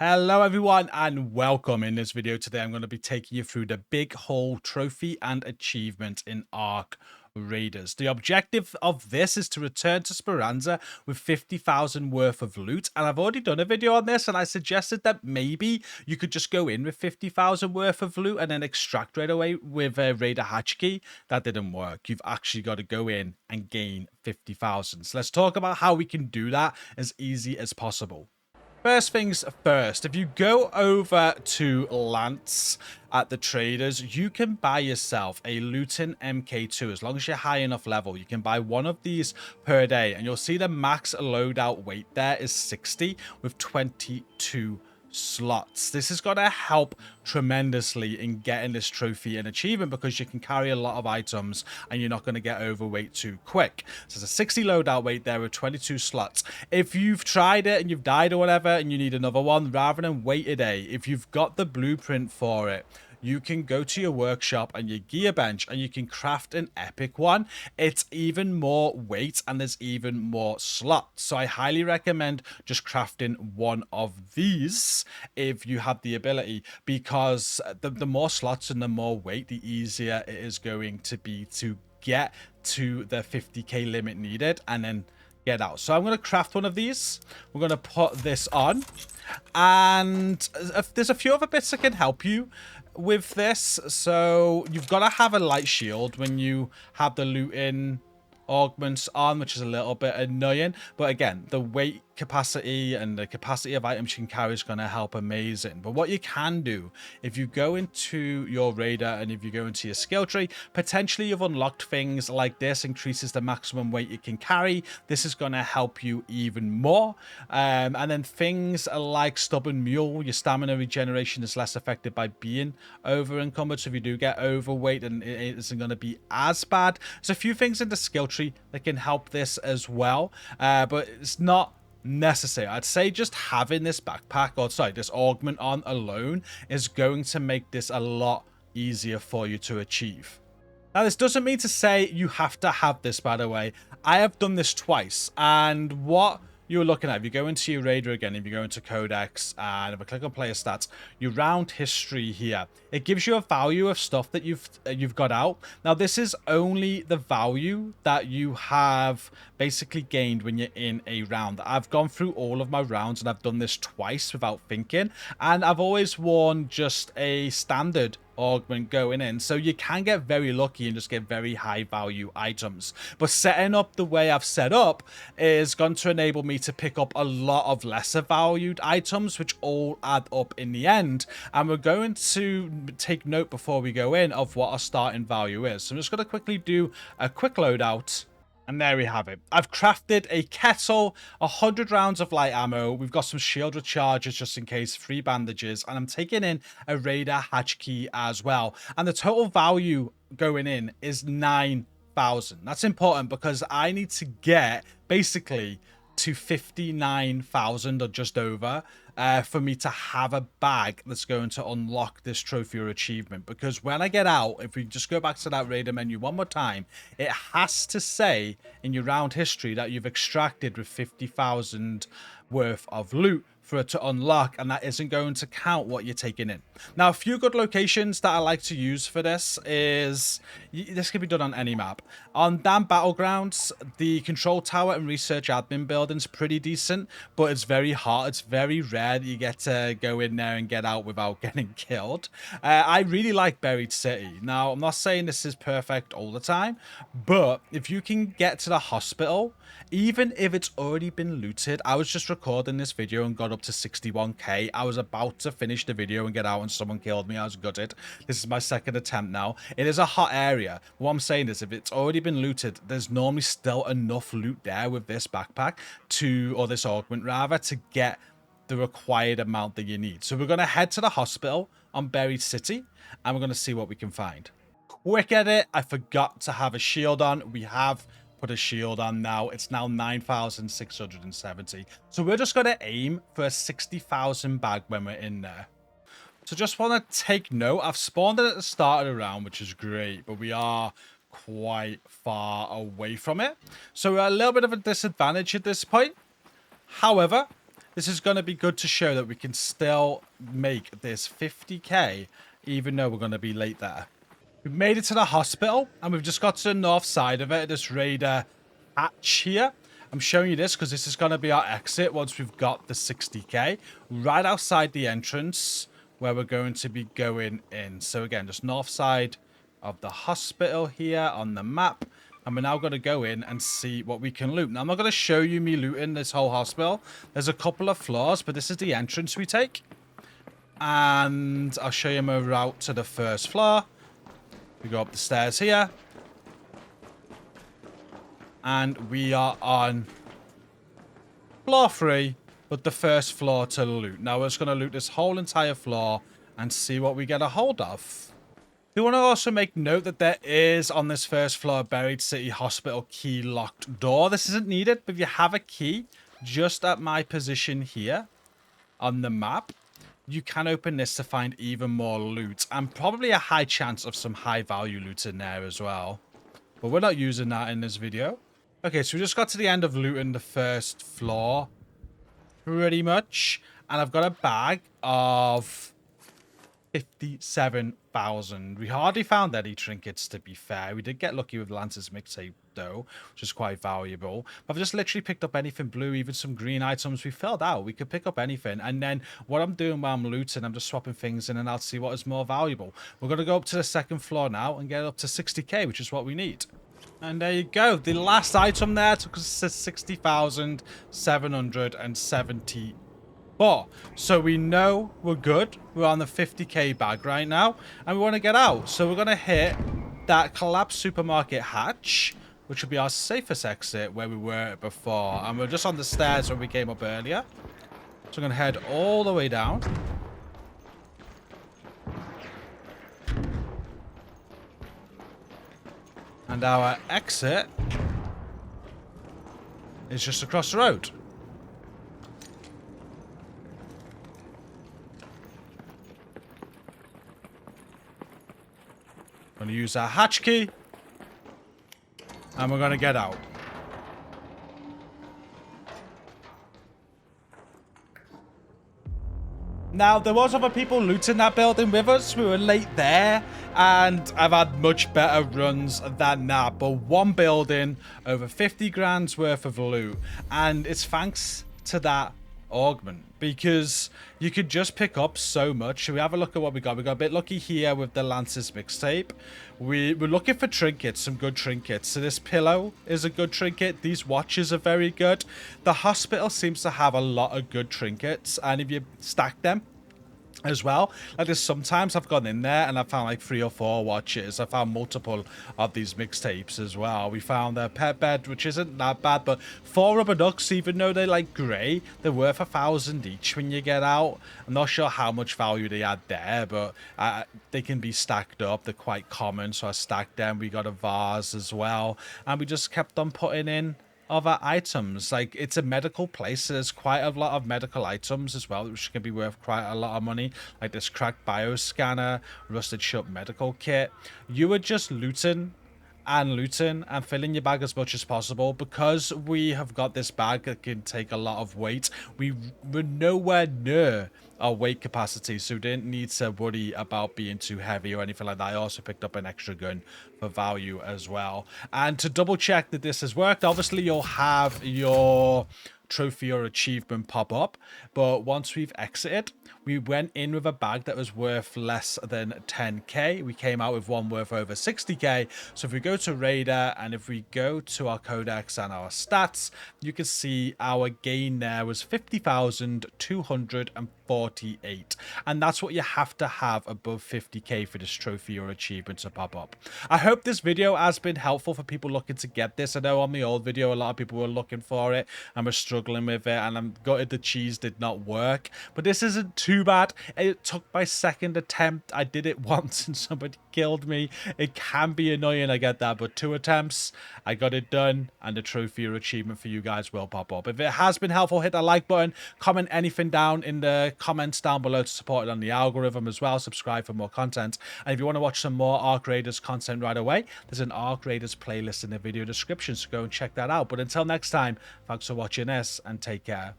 Hello everyone and welcome. In this video today I'm going to be taking you through the big haul trophy and achievement in Ark Raiders. The objective of this is to return to Speranza with 50,000 worth of loot, and I've already done a video on this and I suggested that maybe you could just go in with 50,000 worth of loot and then extract right away with a Raider hatch key. That didn't work. You've actually got to go in and gain 50,000. So let's talk about how we can do that as easy as possible. First things first, if you go over to Lance at the traders, you can buy yourself a Luton MK2. As long as you're high enough level, you can buy one of these per day, and you'll see the max loadout weight there is 60 with 22 slots. This is going to help tremendously in getting this trophy and achievement because you can carry a lot of items and you're not going to get overweight too quick. So there's a 60 loadout weight there with 22 slots. If you've tried it and you've died or whatever and you need another one, rather than wait a day, if you've got the blueprint for it, you can go to your workshop and your gear bench and you can craft an epic one. It's even more weight and there's even more slots. So I highly recommend just crafting one of these if you have the ability, because the more slots and the more weight, the easier it is going to be to get to the 50k limit needed and then get out. So I'm going to craft one of these. We're going to put this on, and there's a few other bits that can help you with this. So you've got to have a light shield when you have the looting augments on, which is a little bit annoying, but again, the weight capacity and the capacity of items you can carry is going to help amazing. But what you can do, if you go into your Raider and if you go into your skill tree, potentially you've unlocked things like this, increases the maximum weight you can carry. This is going to help you even more. And then things like stubborn mule, your stamina regeneration is less affected by being over encumbered, so if you do get overweight, then it isn't going to be as bad. There's a few things in the skill tree that can help this as well, but it's not necessary. I'd say just having this backpack, or sorry, this augment on alone is going to make this a lot easier for you to achieve. Now, this doesn't mean to say you have to have this, by the way. I have done this twice, and what you're looking at, if you go into your Raider again, if you go into Codex, and if I click on player stats, your round history here, it gives you a value of stuff that you've got out. Now, this is only the value that you have basically gained when you're in a round. I've gone through all of my rounds, and I've done this twice without thinking, and I've always worn just a standard augment going in, so you can get very lucky and just get very high value items. But setting up the way I've set up is going to enable me to pick up a lot of lesser valued items, which all add up in the end. And we're going to take note before we go in of what our starting value is. So I'm just going to quickly do a quick loadout. And there we have it. I've crafted a kettle, 100 rounds of light ammo. We've got some shield recharges just in case, 3 bandages. And I'm taking in a Raider hatch key as well. And the total value going in is 9,000. That's important because I need to get basically to 59,000 or just over for me to have a bag that's going to unlock this trophy or achievement. Because when I get out, if we just go back to that Raider menu one more time, it has to say in your round history that you've extracted with 50,000 worth of loot for it to unlock, and that isn't going to count what you're taking in. Now, a few good locations that I like to use for this is, this can be done on any map. On Damn Battlegrounds, the control tower and research admin building's pretty decent, but it's very hard. It's very rare that you get to go in there and get out without getting killed. I really like Buried City. Now, I'm not saying this is perfect all the time, but if you can get to the hospital, even if it's already been looted, I was just recording this video and got up to 61k. I was about to finish the video and get out and someone killed me. I was gutted. This is my second attempt now. It is a hot area. What I'm saying is, if it's already been looted, there's normally still enough loot there with this backpack or this augment rather, to get the required amount that you need. So we're going to head to the hospital on Buried City and we're going to see what we can find. Quick edit, I forgot to have a shield on. We have put a shield on now. It's now 9,670. So we're just going to aim for a 60,000 bag when we're in there. So just want to take note, I've spawned it at the start of the round, which is great, but we are quite far away from it. So we're at a little bit of a disadvantage at this point. However, This is going to be good to show that we can still make this 50k, even though we're going to be late there. We've made it to the hospital, and we've just got to the north side of it, this raider hatch here. I'm showing you this because this is going to be our exit once we've got the 60k. Right outside the entrance where we're going to be going in. So again, just north side of the hospital here on the map. And we're now going to go in and see what we can loot. Now, I'm not going to show you me looting this whole hospital. There's a couple of floors, but this is the entrance we take. And I'll show you my route to the first floor. We go up the stairs here. And we are on floor 3, but the first floor to loot. Now, we're just going to loot this whole entire floor and see what we get a hold of. We want to also make note that there is on this first floor a Buried City Hospital key locked door. This isn't needed, but if you have a key just at my position here on the map, you can open this to find even more loot and probably a high chance of some high value loot in there as well. But we're not using that in this video. Okay, so we just got to the end of looting the first floor pretty much. And I've got a bag of 57,000. We hardly found any trinkets, to be fair. We did get lucky with Lance's mixtape, though, which is quite valuable. I've just literally picked up anything blue, even some green items. We filled out. We could pick up anything. And then what I'm doing while I'm looting, I'm just swapping things in and out to see what is more valuable. We're going to go up to the second floor now and get up to 60k, which is what we need. And there you go. The last item there took us to 60,770. So we know we're good. We're on the 50k bag right now, and we want to get out. So we're going to hit that collapsed supermarket hatch, which will be our safest exit where we were before. And we're just on the stairs when we came up earlier. So we're going to head all the way down. And our exit is just across the road. Going to use our hatch key, and we're going to get out. Now, there was other people looting that building with us. We were late there, and I've had much better runs than that. But one building, over 50 grand's worth of loot, and it's thanks to that augment, because you could just pick up so much. So we have a look at what we got. We got a bit lucky here with the Lance's mixtape. We're looking for trinkets, some good trinkets. So this pillow is a good trinket. These watches are very good. The hospital seems to have a lot of good trinkets, and if you stack them as well, like there's sometimes I've gone in there and I found like 3 or 4 watches. I found multiple of these mixtapes as well. We found a pet bed, which isn't that bad, but 4 rubber ducks, even though they're like grey, they're worth 1,000 each when you get out. I'm not sure how much value they add there, but they can be stacked up. They're quite common, so I stacked them. We got a vase as well, and we just kept on putting in other items. Like, it's a medical place, so there's quite a lot of medical items as well, which can be worth quite a lot of money, like this cracked bioscanner, rusted shut medical kit. You were just looting and filling your bag as much as possible. Because we have got this bag that can take a lot of weight, we were nowhere near our weight capacity, so we didn't need to worry about being too heavy or anything like that. I also picked up an extra gun for value as well. And to double check that this has worked, obviously you'll have your trophy or achievement pop up, but once we've exited, we went in with a bag that was worth less than 10k. We came out with one worth over 60k. So if we go to Raider and if we go to our codex and our stats, you can see our gain there was 50,248, and that's what you have to have above 50k for this trophy or achievement to pop up. I hope this video has been helpful for people looking to get this. I know on the old video a lot of people were looking for it and were struggling with it, and I'm gutted the cheese did not work, but this isn't too bad. It took my second attempt. I did it once and somebody killed me. It can be annoying, I get that, but 2 attempts, I got it done, and the trophy or achievement for you guys will pop up. If it has been helpful, hit that like button, comment anything down in the comments down below to support it on the algorithm as well. Subscribe for more content, and if you want to watch some more Ark Raiders content right away, there's an Ark Raiders playlist in the video description, so go and check that out. But until next time, thanks for watching this and take care.